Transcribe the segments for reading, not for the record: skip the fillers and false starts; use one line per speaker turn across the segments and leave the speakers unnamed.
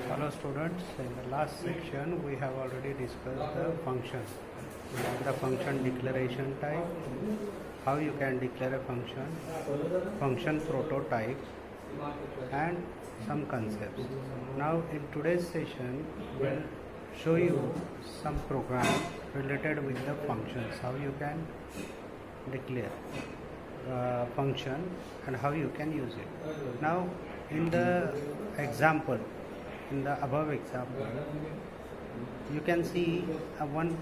Hello students, in the last section we have already discussed the function. The function declaration type, how you can declare a function prototype, and some concepts. Now in today's session we'll show you some program related with the functions, how you can declare function and how you can use it. Now in the example, in the above example, you can see one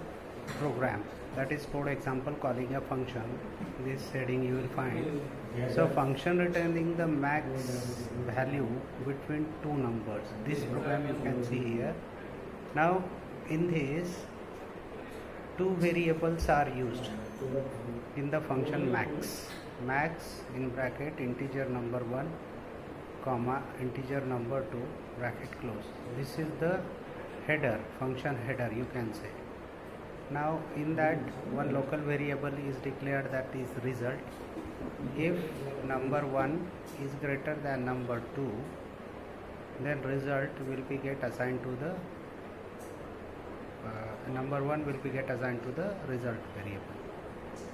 program, that is for example calling a function. This heading you will find. So function returning the max value between two numbers. This program you can see here. Now in this, two variables are used in the function max. Max in bracket integer number 1 comma integer number 2 bracket close. This is the header, function header you can say. Now in that, one local variable is declared, that is result. If number 1 is greater than number 2, then result will be get assigned to the number 1 will be get assigned to the result variable,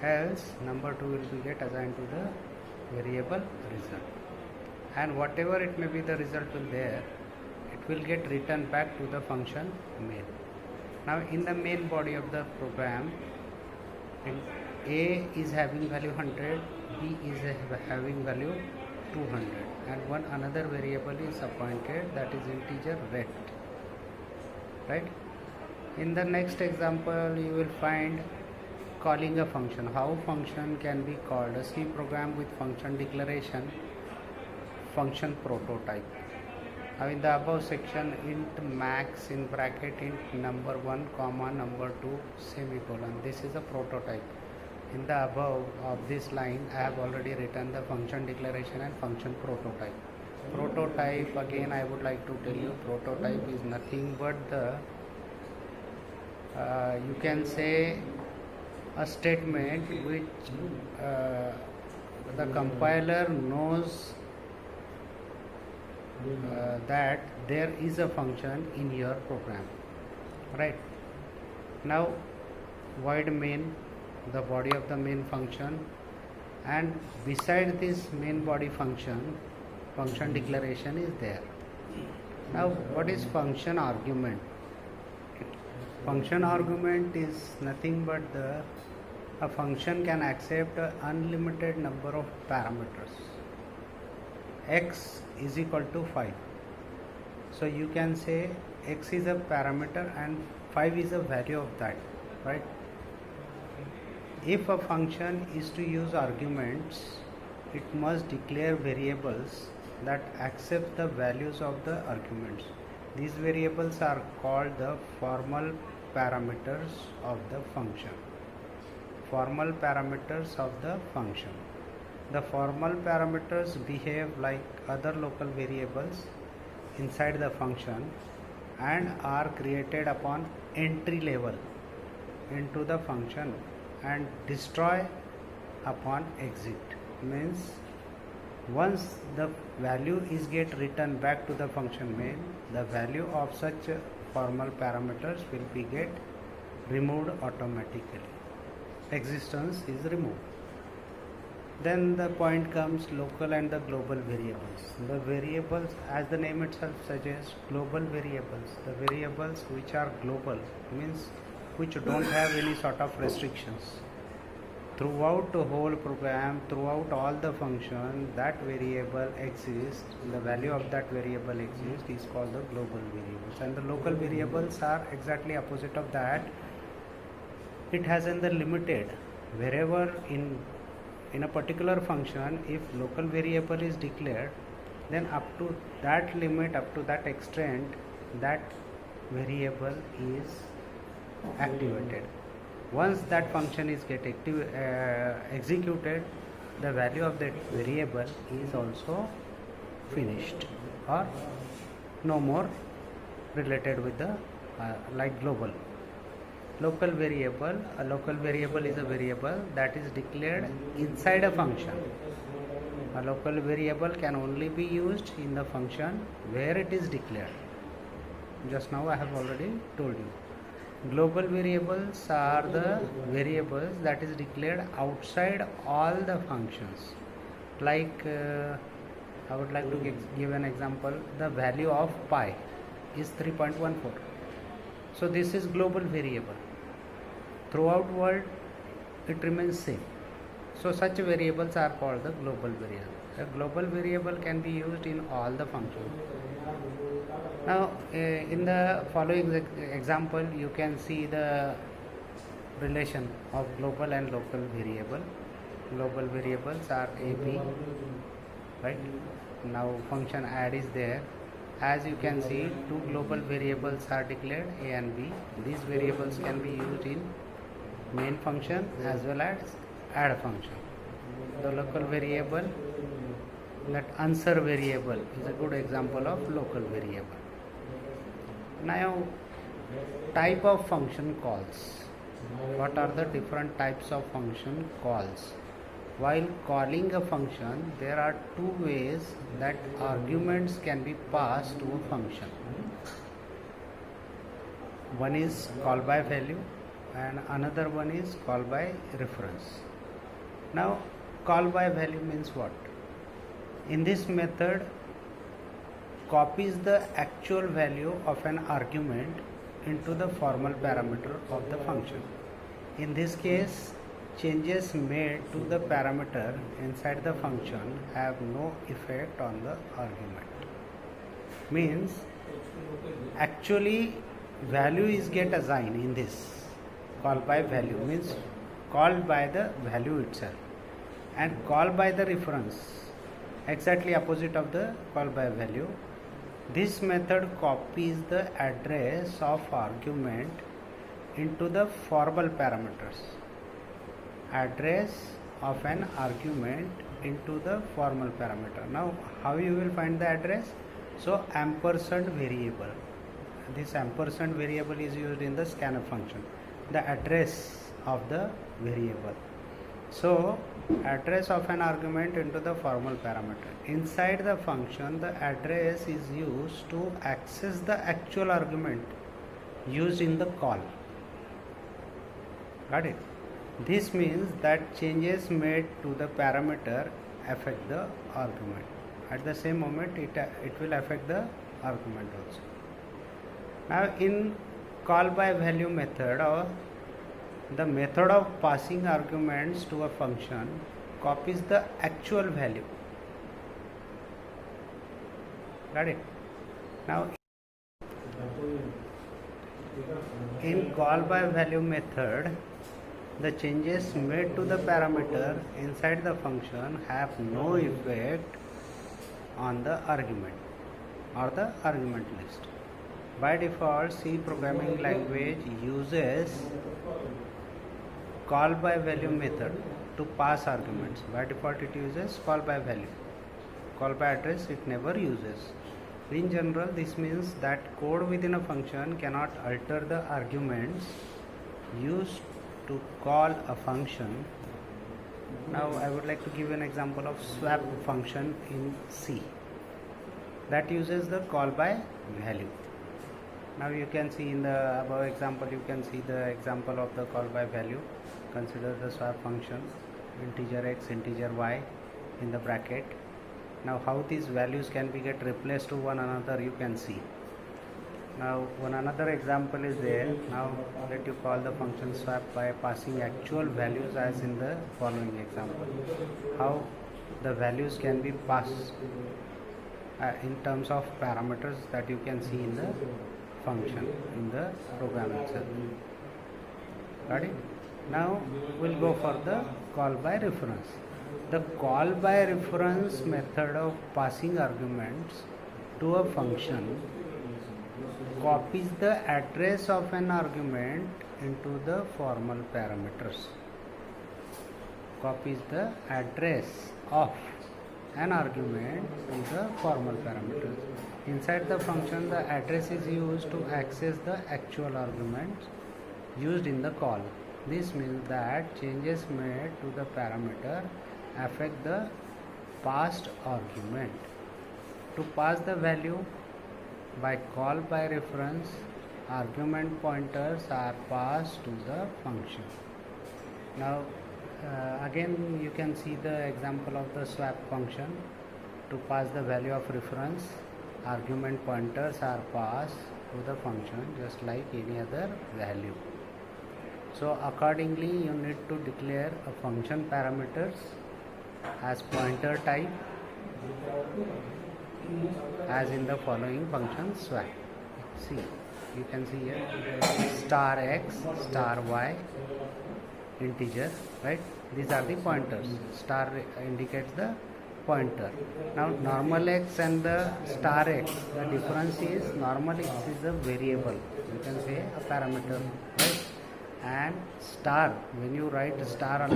else number 2 will be get assigned to the variable result, and whatever it may be the result will there, it will get returned back to the function main. Now in the main body of the program, A is having value 100, B is having value 200, and one another variable is appointed, that is integer ret, right? In the next example you will find calling a function, how function can be called, a C program with function declaration, function prototype. Now in the above section, int max in bracket int number 1 comma number 2 semicolon, this is a prototype. In the above of this line I have already written the function declaration and function prototype. Prototype, again I would like to tell you, prototype is nothing but the you can say a statement which the compiler knows that there is a function in your program, right? Now void main, the body of the main function, and beside this main body function, function declaration is there. Now what is function argument? Function argument is nothing but a function can accept an unlimited number of parameters. X is equal to 5. So you can say x is a parameter and 5 is a value of that, right? If a function is to use arguments, it must declare variables that accept the values of the arguments. These variables are called the formal parameters of the function. Formal parameters of the function. The formal parameters behave like other local variables inside the function and are created upon entry level into the function and destroy upon exit. Means once the value is get returned back to the function main, the value of such formal parameters will be get removed automatically. Existence is removed. Then the point comes local and the global variables. The variables, as the name itself suggests, global variables. The variables which are global means which don't have any sort of restrictions. Throughout the whole program, throughout all the function, that variable exists, the value of that variable exists, is called the global variables. And the local variables are exactly opposite of that. It has in the limited, wherever in a particular function, if local variable is declared, then up to that limit, up to that extent, that variable is activated. Once that function is executed, the value of that variable is also finished or no more related with the like global. Local variable, a local variable is a variable that is declared inside a function. A local variable can only be used in the function where it is declared. just now I have already told you. Global variables are the variables that is declared outside all the functions. Like I would like to give an example. The value of pi is 3.14. So this is global variable. Throughout world it remains same. So such variables are called the global variable. A global variable can be used in all the functions. Now in the following example you can see the relation of global and local variable. Global variables are a, b, right? Now function add is there. As you can see, two global variables are declared, a and b. These variables can be used in main function as well as add function. The local variable, that answer variable, is a good example of local variable. Now type of function calls. What are the different types of function calls? While calling a function, there are two ways that arguments can be passed to a function. One is call by value and another one is call by reference. Now call by value means what? In this method, copies the actual value of an argument into the formal parameter of the function. In this case, changes made to the parameter inside the function have no effect on the argument. Means actually value is get assigned in this call by value, means called by the value itself, and call by the reference, exactly opposite of the call by value. This method copies the address of argument into the formal parameters. Address of an argument into the formal parameter. Now how you will find the address? So ampersand variable. This ampersand variable is used in the scanf function. The address of the variable. So address of an argument into the formal parameter. Inside the function, the address is used to access the actual argument used in the call. Got it? This means that changes made to the parameter affect the argument. At the same moment, it will affect the argument also. Now in call by value method, or the method of passing arguments to a function copies the actual value. Got it? Now in call by value method, the changes made to the parameter inside the function have no effect on the argument or the argument list. By default, C programming language uses call by value method to pass arguments. By default it uses call by value. Call by address it never uses. In general, this means that code within a function cannot alter the arguments used to call a function. Now I would like to give an example of swap function in C that uses the call by value. Now you can see in the above example, you can see the example of the call by value. Consider the swap function, integer x, integer y in the bracket. Now how these values can be get replaced to one another, you can see. Now one another example is there. Now let you call the function swap by passing actual values as in the following example. How the values can be passed in terms of parameters that you can see in the function in the program itself. Got it? Now we'll go for the call by reference. The call by reference method of passing arguments to a function copies the address of an argument into the formal parameters. Copies the address of an argument to the formal parameters. Inside the function, the address is used to access the actual arguments used in the call. This means that changes made to the parameter affect the passed argument. To pass the value, By call by reference, argument pointers are passed to the function. Now again you can see the example of the swap function. To pass the value of reference, argument pointers are passed to the function just like any other value. So accordingly you need to declare a function parameters as pointer type as in the following function swap. See, you can see here star x, star y, integer, right? These are the pointers. Star indicates the pointer. Now normal x and the star x, the difference is normal x is a variable, you can say a parameter, right? And star, when you write star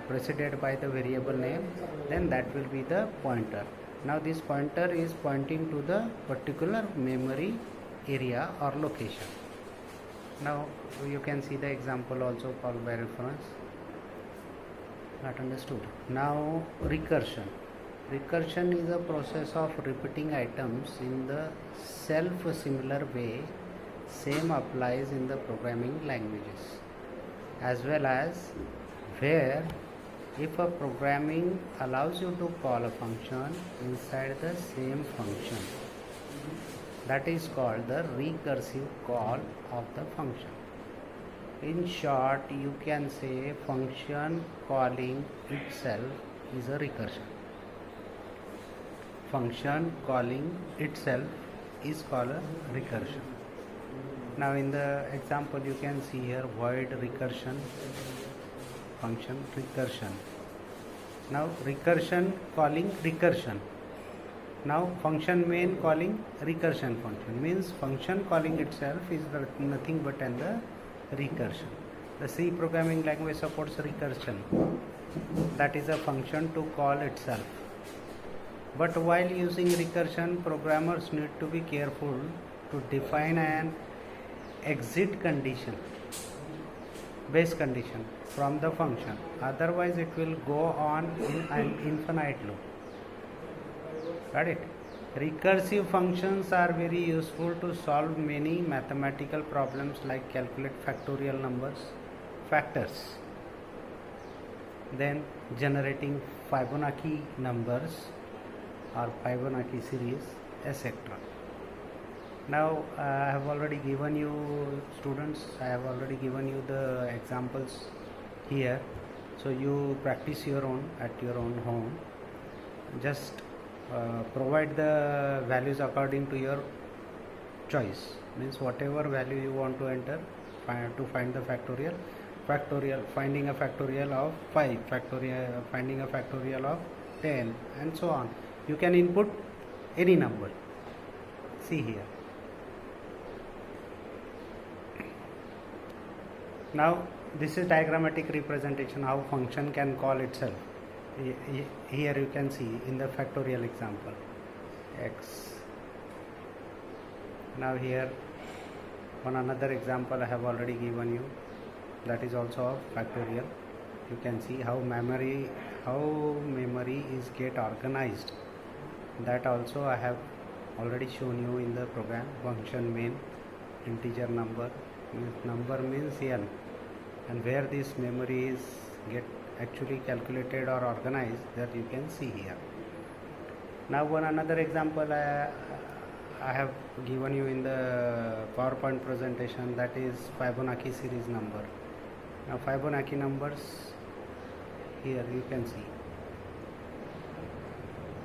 preceded by the variable name, then that will be the pointer. Now this pointer is pointing to the particular memory area or location. Now you can see the example also called by reference. Not understood. Now recursion. Recursion is a process of repeating items in the self-similar way. Same applies in the programming languages, as well as where if a programming allows you to call a function inside the same function, that is called the recursive call of the function. In short, you can say function calling itself is a recursion. Function calling itself is called a recursion. Now in the example you can see here void recursion, function recursion. Now recursion calling recursion. Now function main calling recursion function, means function calling itself is nothing but the recursion. The C programming language supports recursion, that is a function to call itself. But while using recursion, programmers need to be careful to define an exit condition, base condition from the function, otherwise it will go on in an infinite loop. Got it? Recursive functions are very useful to solve many mathematical problems like calculate factorial numbers, factors, then generating Fibonacci numbers or Fibonacci series, etc. Now I have already given you, students, I have already given you the examples here, so you practice your own at your own home. Just provide the values according to your choice, means whatever value you want to enter to find the factorial, finding a factorial of 5, finding a factorial of 10, and so on. You can input any number. See here. Now this is diagrammatic representation how function can call itself. Here you can see in the factorial example x. Now here one another example I have already given you, that is also of factorial. You can see how memory is get organized, that also I have already shown you in the program. Function main, integer number means n, and where this memory is get actually calculated or organized, that you can see here. Now one another example I have given you in the PowerPoint presentation, that is Fibonacci series number. Now Fibonacci numbers, here you can see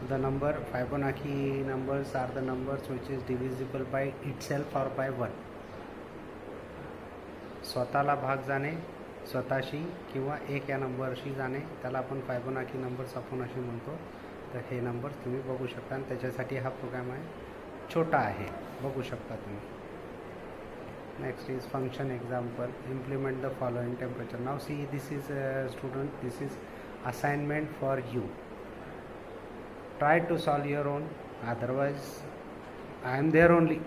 the number. Fibonacci numbers are the numbers which is divisible by itself or by 1. स्वतःला भाग जाणे, स्वतःशी किंवा एक या नंबरशी जाणे, त्याला आपण फायबोनाची नंबर्स आपण असे म्हणतो. तर हे नंबर्स तुम्ही बघू शकता आणि त्याच्यासाठी हा प्रोग्राम आहे, छोटा आहे, बघू शकता तुम्ही. Next is function example. Implement the following temperature. Now see this is student, this is assignment for you. Try to solve your own, otherwise I am there only.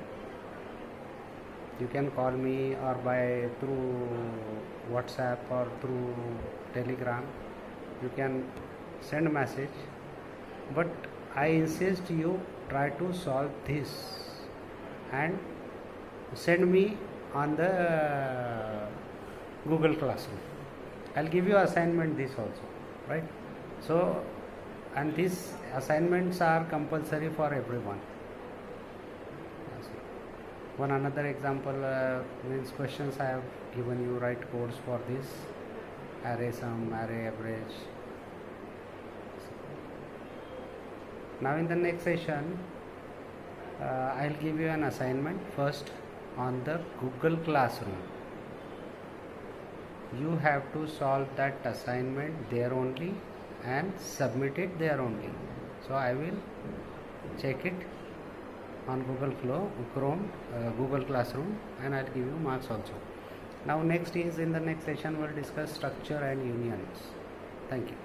You can call me or by through WhatsApp or through Telegram. You can send message, but I insist you try to solve this and send me on the Google Classroom. I'll give you assignment this also, right? So, and these assignments are compulsory for everyone. One another example means questions I have given you, write codes for this array sum, array average. Now in the next session I'll give you an assignment first on the Google Classroom. You have to solve that assignment there only and submit it there only. So I will check it on Chrome, Google Classroom, and I'll give you marks also. Now next is in the next session we'll discuss structure and unions. Thank you.